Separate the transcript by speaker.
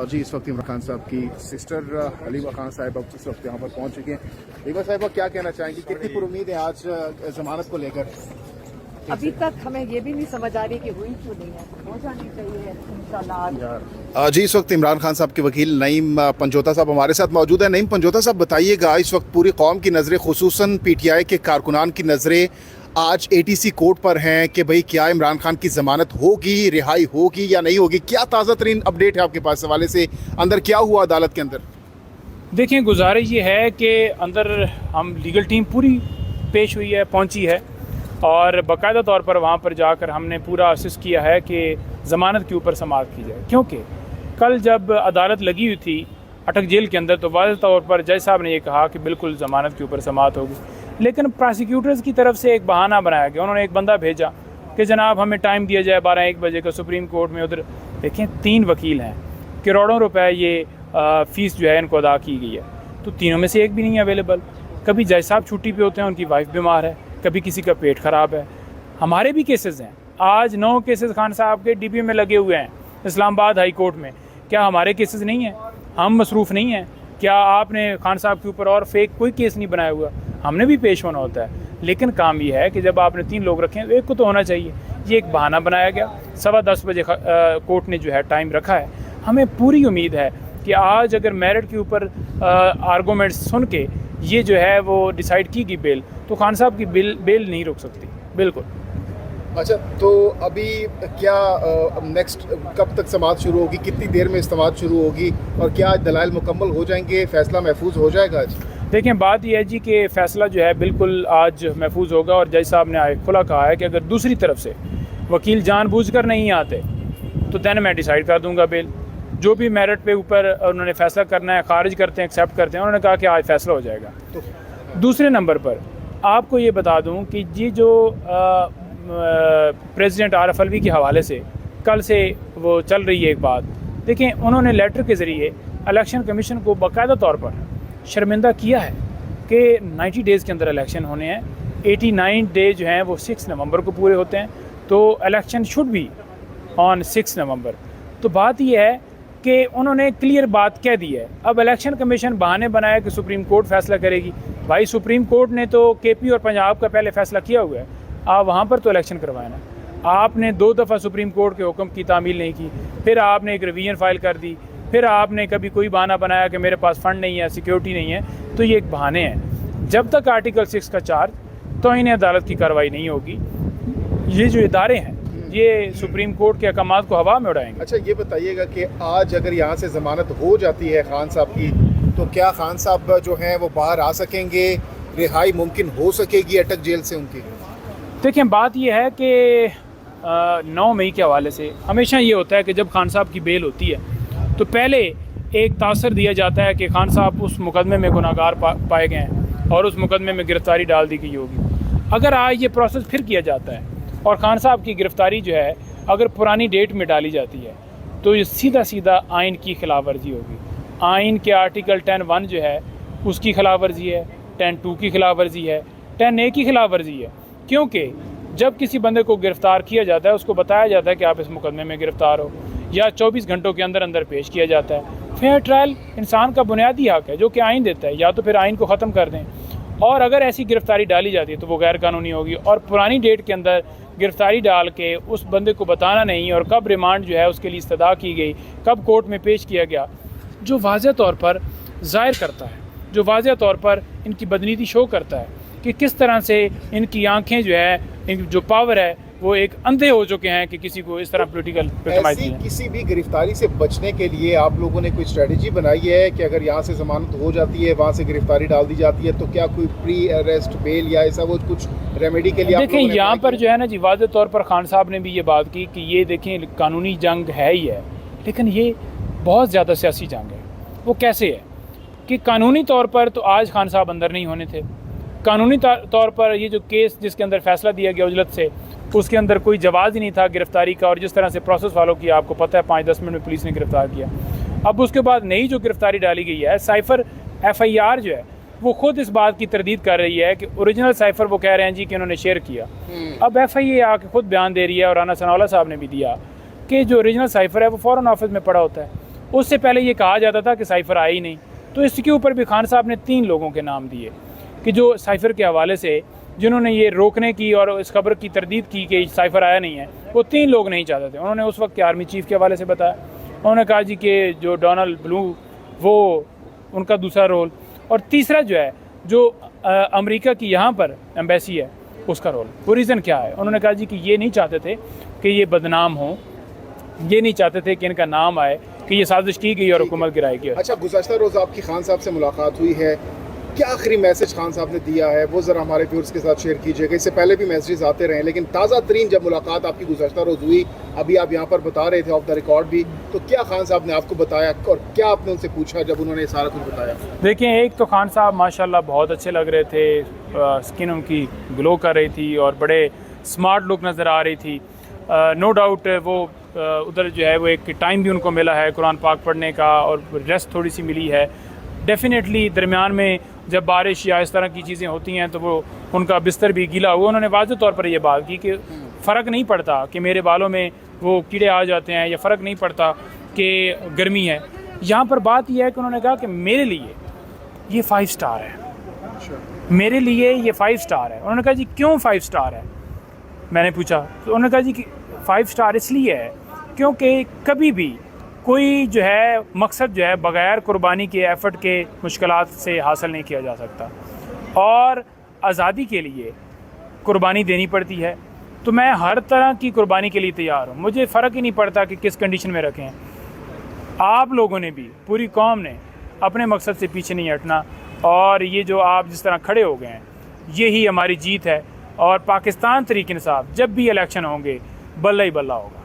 Speaker 1: जी, इस वक्त इमरान खान साहब की सिस्टर हलीमा खान साहिबा इस वक्त यहाँ पर पहुँच चुकी हैं। हलीमा साहिबा, क्या कहना चाहेंगी, कितनी पुरुमीद है आज जमानत को लेकर?
Speaker 2: अभी तक हमें ये भी नहीं समझ आ रही कि हुई क्यों नहीं है, हो जानी चाहिए इंशाल्लाह।
Speaker 1: जी, इस वक्त इमरान खान साहब के वकील नईम पंजोता साहब हमारे साथ मौजूद है। नईम पंजोता साहब, बताइएगा, इस वक्त पूरी कौम की नज़रें, खुसूसन PTI के कारकुनान की नज़रें आज ATC कोर्ट पर हैं कि भाई क्या इमरान खान की ज़मानत होगी, रिहाई होगी या नहीं होगी? क्या ताज़ा तरीन अपडेट है आपके पास इस हवाले से? अंदर क्या हुआ अदालत के अंदर?
Speaker 3: देखें, गुजारिश ये है कि अंदर हम लीगल टीम पूरी पेश हुई है, पहुंची है, और बाकायदा तौर पर वहाँ पर जाकर हमने पूरा असिस्ट किया है कि ज़मानत के ऊपर समाअत की जाए। क्योंकि कल जब अदालत लगी हुई थी अटक जेल के अंदर तो वाज़ेह तौर पर जज साहब ने ये कहा कि बिल्कुल ज़मानत के ऊपर समाअत होगी, लेकिन प्रोसिक्यूटर्स की तरफ से एक बहाना बनाया गया। उन्होंने एक बंदा भेजा कि जनाब हमें टाइम दिया जाए 12-1 बजे का सुप्रीम कोर्ट में। उधर देखें 3 वकील हैं, करोड़ों रुपए ये फ़ीस जो है इनको अदा की गई है, तो तीनों में से एक भी नहीं है अवेलेबल। कभी जज साहब छुट्टी पे होते हैं, उनकी वाइफ बीमार है, कभी किसी का पेट ख़राब है। हमारे भी केसेस हैं, आज 9 केसेस खान साहब के DP में लगे हुए हैं इस्लामाबाद हाई कोर्ट में। क्या हमारे केसेस नहीं हैं? हम मसरूफ़ नहीं हैं? क्या आपने खान साहब के ऊपर और फेक कोई केस नहीं बनाया हुआ? हमने भी पेश होना होता है, लेकिन काम ये है कि जब आपने 3 लोग रखे हैं तो एक को तो होना चाहिए। ये एक बहाना बनाया गया। 10:15 बजे कोर्ट ने जो है टाइम रखा है। हमें पूरी उम्मीद है कि आज अगर मेरिट के ऊपर आर्गूमेंट्स सुन के ये जो है वो डिसाइड की गई बेल, तो खान साहब की बेल नहीं रुक सकती। बिल्कुल।
Speaker 1: अच्छा, तो अभी क्या नेक्स्ट कब तक समाअत शुरू होगी, कितनी देर में समाअत शुरू होगी, और क्या आज दलाइल मुकम्मल हो जाएंगे, फैसला महफूज हो जाएगा आज?
Speaker 3: देखें, बात यह है जी कि फ़ैसला जो है बिल्कुल आज महफूज होगा, और जज साहब ने खुला कहा है कि अगर दूसरी तरफ से वकील जानबूझकर नहीं आते तो दैन मैं डिसाइड कर दूंगा बेल। जो भी मेरिट पे ऊपर उन्होंने फ़ैसला करना है, खारिज करते हैं, एक्सेप्ट करते हैं, उन्होंने कहा कि आज फ़ैसला हो जाएगा। दूसरे नंबर पर आपको ये बता दूं कि ये जो प्रेसिडेंट आरिफ अलवी के हवाले से कल से वो चल रही है एक बात, देखें उन्होंने लेटर के ज़रिए इलेक्शन कमीशन को बाकायदा तौर पर शर्मिंदा किया है कि 90 डेज़ के अंदर इलेक्शन होने हैं। 89 डे जो हैं वो 6 नवंबर को पूरे होते हैं, तो इलेक्शन शुड बी ऑन 6 नवंबर। तो बात यह है कि उन्होंने क्लियर बात कह दी है। अब इलेक्शन कमीशन बहाने बनाया कि सुप्रीम कोर्ट फैसला करेगी। भाई, सुप्रीम कोर्ट ने तो KP और पंजाब का पहले फैसला किया हुआ है, आप वहाँ पर तो इलेक्शन करवाए ना। आपने 2 दफ़ा सुप्रीम कोर्ट के हुक्म की तामील नहीं की, फिर आपने एक रिवीजन फाइल कर दी, फिर आपने कभी कोई बहाना बनाया कि मेरे पास फ़ंड नहीं है, सिक्योरिटी नहीं है। तो ये एक बहाने हैं। जब तक आर्टिकल 6 का चार्ज तो इन्हें अदालत की कार्रवाई नहीं होगी। ये जो इदारे हैं ये सुप्रीम कोर्ट के अहकामात को हवा में उड़ाएंगे।
Speaker 1: अच्छा, ये बताइएगा कि आज अगर यहाँ से ज़मानत हो जाती है खान साहब की, तो क्या खान साहब जो हैं वो बाहर आ सकेंगे, रिहाई मुमकिन हो सकेगी अटक जेल से उनकी?
Speaker 3: देखें, बात यह है कि 9 मई के हवाले से हमेशा ये होता है कि जब खान साहब की बेल होती है तो पहले एक तासर दिया जाता है कि खान साहब उस मुकदमे में गुनाहगार पाए गए हैं और उस मुकदमे में गिरफ्तारी डाल दी गई होगी। अगर आज ये प्रोसेस फिर किया जाता है और खान साहब की गिरफ्तारी जो है अगर पुरानी डेट में डाली जाती है तो ये सीधा सीधा आइन की खिलाफ वर्जी होगी। आइन के आर्टिकल 10(1) जो है उसकी खिलाफ वर्जी है, 10(2) की खिलाफ वर्जी है, 10(a) की खिलाफ वर्जी है। क्योंकि जब किसी बंदे को गिरफ़्तार किया जाता है उसको बताया जाता है कि आप इस मुकदमे में गिरफ़्तार हो, या 24 घंटों के अंदर अंदर पेश किया जाता है। फेयर ट्रायल इंसान का बुनियादी हक है जो कि आइन देता है, या तो फिर आइन को ख़त्म कर दें, और अगर ऐसी गिरफ़्तारी डाली जाती है तो वो गैर कानूनी होगी। और पुरानी डेट के अंदर गिरफ़्तारी डाल के उस बंदे को बताना नहीं और कब रिमांड जो है उसके लिए इस्तदा की गई, कब कोर्ट में पेश किया गया, जो वाज़ेह तौर पर ज़ाहिर करता है, जो वाज़ेह तौर पर इनकी बदनीति शो करता है कि किस तरह से इनकी आंखें जो है, इनकी जो पावर है वो एक अंधे हो चुके हैं कि किसी को इस तरह पॉलिटिकल
Speaker 1: ऐसी किसी भी गिरफ्तारी से बचने के लिए आप लोगों ने कोई स्ट्रेटजी बनाई है कि अगर यहाँ से ज़मानत हो जाती है, वहाँ से गिरफ्तारी डाल दी जाती है, तो क्या कोई प्री अरेस्ट बेल या ऐसा वो कुछ रेमेडी के लिए?
Speaker 3: देखें, यहाँ पर जो है ना जी, वाज़ेह तौर पर खान साहब ने भी ये बात की कि ये देखें कानूनी जंग है ही है, लेकिन ये बहुत ज़्यादा सियासी जंग है। वो कैसे है कि कानूनी तौर पर तो आज खान साहब अंदर नहीं होने थे। कानूनी तौर पर ये जो केस जिसके अंदर फैसला दिया गया उजलत से, उसके अंदर कोई जवाज़ ही नहीं था गिरफ्तारी का, और जिस तरह से प्रोसेस फॉलो किया आपको पता है 5-10 मिनट में पुलिस ने गिरफ्तार किया। अब उसके बाद नई जो गिरफ्तारी डाली गई है, साइफ़र FIR जो है वो खुद इस बात की तरदीद कर रही है कि ओरिजिनल साइफ़र वो कह रहे हैं जी कि उन्होंने शेयर किया। अब FIA आके खुद बयान दे रही है, और राना सनाउल्लाह साहब ने भी दिया कि जो ओरिजिनल साइफ़र है वो फ़ॉरेन ऑफिस में पड़ा होता है, उससे पहले ये कहा जाता था कि साइफ़र आया ही नहीं। तो इसके ऊपर भी खान साहब ने 3 लोगों के नाम दिए कि जो साइफ़र के हवाले से जिन्होंने ये रोकने की और इस खबर की तरदीद की कि साइफ़र आया नहीं है, वो 3 लोग नहीं चाहते थे। उन्होंने उस वक्त के आर्मी चीफ़ के हवाले से बताया। उन्होंने कहा जी कि जो डोनाल्ड ब्लू वो उनका दूसरा रोल, और तीसरा जो है जो अमेरिका की यहाँ पर एम्बेसी है उसका रोल। वो रीज़न क्या है? उन्होंने कहा जी कि ये नहीं चाहते थे कि ये बदनाम हो, ये नहीं चाहते थे कि इनका नाम आए कि ये साजिश की गई और हुकूमत गिराई गई।
Speaker 1: अच्छा, गुज़श्ता रोज़ आपकी खान साहब से मुलाकात हुई है, क्या आखिरी मैसेज खान साहब ने दिया है वो ज़रा हमारे व्यूअर्स के साथ शेयर कीजिएगा। इससे पहले भी मैसेजेस आते रहे, लेकिन ताज़ा तरीन जब मुलाकात आपकी गुज़श्ता रोज़ हुई, अभी आप यहाँ पर बता रहे थे ऑफ द रिकॉर्ड भी, तो क्या खान साहब ने आपको बताया और क्या आपने उनसे पूछा जब उन्होंने सारा कुछ बताया?
Speaker 3: देखिए, एक तो खान साहब माशाल्लाह बहुत अच्छे लग रहे थे, स्किन उनकी ग्लो कर रही थी और बड़े स्मार्ट लुक नज़र आ रही थी। नो डाउट वो उधर जो है वो एक टाइम भी उनको मिला है कुरान पाक पढ़ने का और रेस्ट थोड़ी सी मिली है। डेफिनेटली दरमियान में जब बारिश या इस तरह की चीज़ें होती हैं तो वो उनका बिस्तर भी गीला हुआ। उन्होंने वाज़ेह तौर पर ये बात की कि फ़र्क नहीं पड़ता कि मेरे बालों में वो कीड़े आ जाते हैं या फ़र्क नहीं पड़ता कि गर्मी है। यहाँ पर बात यह है कि उन्होंने कहा कि मेरे लिए ये 5 स्टार है, मेरे लिए ये 5 स्टार है। उन्होंने कहा जी क्यों 5 स्टार है? मैंने पूछा तो उन्होंने कहा जी कि 5 स्टार इसलिए है क्योंकि कभी भी कोई जो है मकसद जो है बग़ैर कुर्बानी के एफ़र्ट के मुश्किलात से हासिल नहीं किया जा सकता, और आज़ादी के लिए कुर्बानी देनी पड़ती है। तो मैं हर तरह की कुर्बानी के लिए तैयार हूँ, मुझे फ़र्क ही नहीं पड़ता कि किस कंडीशन में रखें। आप लोगों ने भी, पूरी कौम ने अपने मकसद से पीछे नहीं हटना, और ये जो आप जिस तरह खड़े हो गए हैं यही हमारी जीत है। और पाकिस्तान तहरीक इंसाफ जब भी इलेक्शन होंगे बल्ला ही बल्ला होगा।